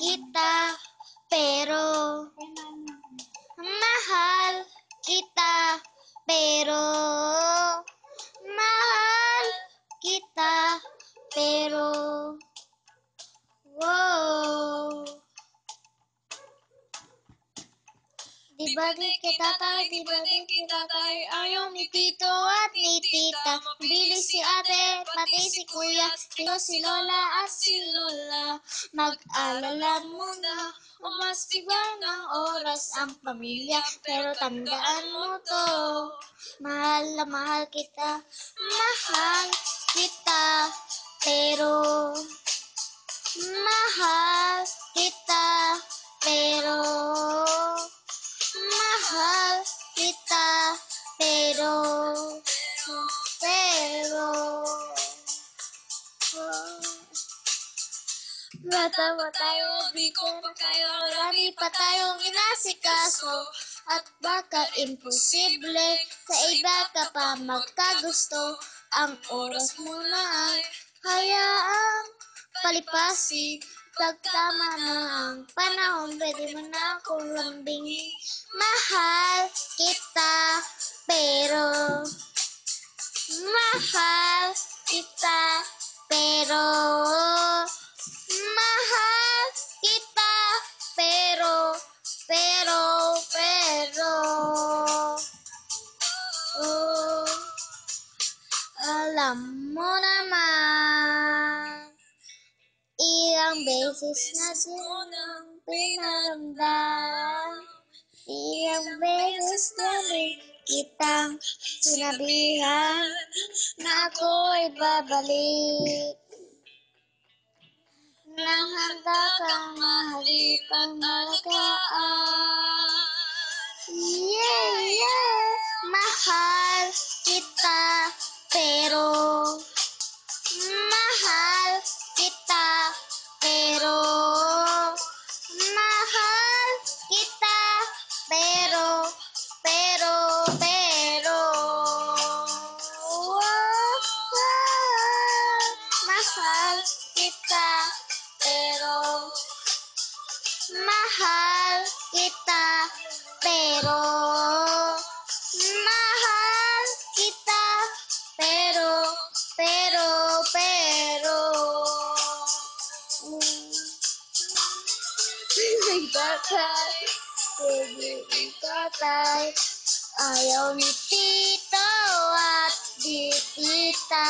kita, pero mahal kita, pero mahal kita, pero wow. Di ba din kita tayo, ayaw ni Tito at ni Tita. Mabilis si ate, pati si kuya, si Lola at si Lola. Mag-alala muna, umasigay ng oras ang pamilya. Pero tandaan mo to, mahal na mahal kita. Mahal kita, pero mahal kita, pero mahal kita, pero bata pa tayo, biko pa kayo, marami pa tayong inasikaso, at baka imposible, sa iba ka pa magkagusto, ang oras mo na ay hayaang palipasin. Pagtama na ang panahon, pwede mo na akong lambingin. Mahal kita, pero mahal kita, pero mahal kita, pero oh, alam mo naman, ilang beses na sinunang pinaramdam, ilang beses na rin kitang sinabihan na ako'y babalik. Nang handa kang mahalin pangalagaan. Yeah, yeah, mahal kita, pero mahal kita, pero mahal kita, pero mahal kita, pero mahal kita, pero mahal kita, pero Nagtatay, sige ikatay, ayaw ni Tito at di Tita.